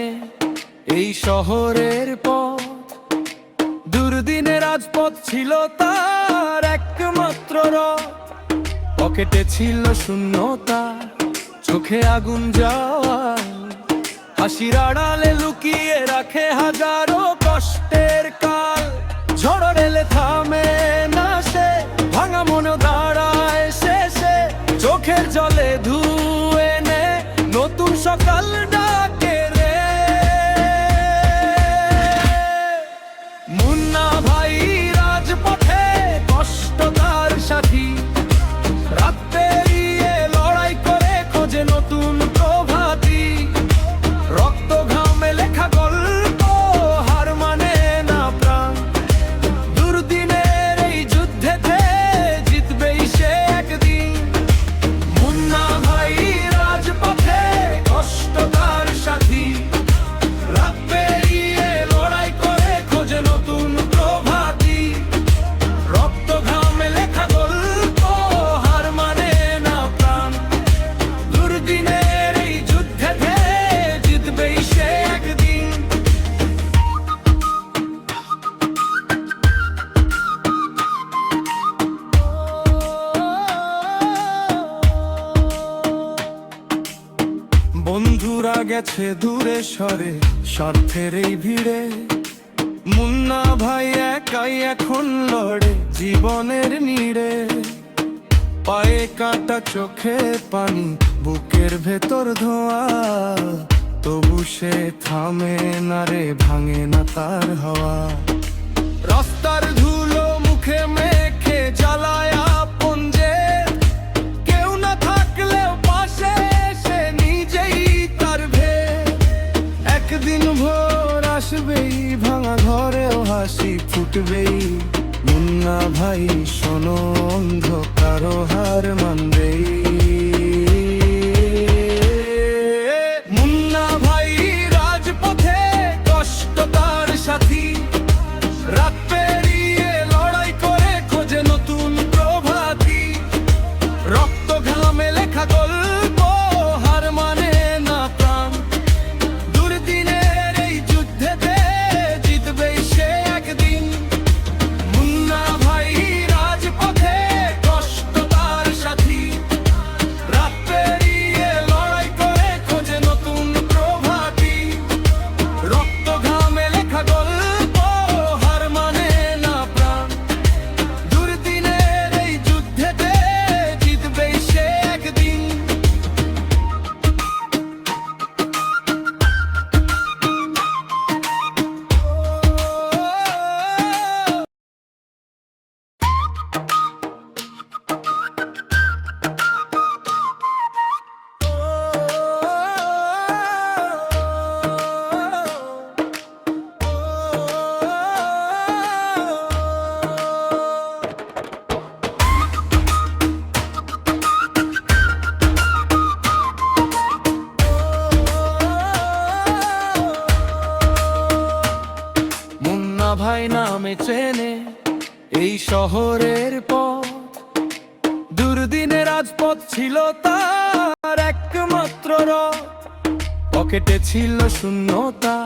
চেনে এই শহরের পথ। দুর্দিনে রাজপথ ছিল তার একমাত্র রথ। পকেটে ছিল শূন্যতা, চোখে আগুন যাওয়া, হাসির আড়ালে লুকিয়ে রাখে হাজারো কষ্টের কাল। ঝড় এলে থামে না সে, ভাঙা মনে দাঁড়ায় শেষে, চোখের জলে ধুয়ে নে নতুন সকাল ডাকে রে। মুন্না ভাই রাজপথে কষ্ট তার সাথী, রাত পেরিয়ে লড়াই করে খোঁজে নতুন প্রভাতী। রক্ত ঘামে লেখা গল্প, হার মানে না প্রাণ। দুর্দিনের এই যুদ্ধেতে জিতবেই সে একদিন। মুন্না ভাই রাজপথে কষ্ট তার সাথী, রাত পেরিয়ে লড়াই করে খোঁজে নতুন প্রভাতী। রক্ত ঘামে লেখা গল্প, হার মানে না প্রাণ। দুর্দিনের এই যুদ্ধেতে জিতবেই সে একদিন। বন্ধুরা গেছে দূরে সরে স্বার্থের এই ভিড়ে, মুন্না ভাই একাই এখন লড়ে জীবনের নিড়ে। পায়ে কাঁটা, চোখে পানি, বুকের ভেতর ধোঁয়া, তবু সে থামে না রে, ভাঙে না তার হাওয়া। রাস্তার ধুলো মুখে মেখে জ্বালায় আপন যে, কেউ না থাকলেও পাশে সে নিজেই তার ভে। একদিন ভোর আসবেই, ভাঙা ঘরেও হাসি ফুটবেই। মুন্না ভাই শোনো, অন্ধকার হার মানবেই। মুন্না ভাই রাজপথে কষ্ট তার সাথী, রাত পেরিয়ে লড়াই করে খোঁজে নতুন প্রভাতী। রক্ত ঘামে লেখা গল্প, হার মানে না প্রাণ। দুর্দিনের এই যুদ্ধেতে জিতবেই সে একদিন। মুন্না ভাই রাজপথে কষ্ট তার সাথী, রাত পেরিয়ে লড়াই করে খোঁজে নতুন প্রভাতী। রক্ত ঘামে লেখা গল্প, হার মানে না প্রাণ। দুর্দিনের এই যুদ্ধেতে জিতবেই সে একদিন। মুন্না ভাই নামে চেনে এই শহরের পথ। দুর্দিনে রাজপথ ছিল তার একমাত্র রথ। পকেটে ছিল শূন্যতা,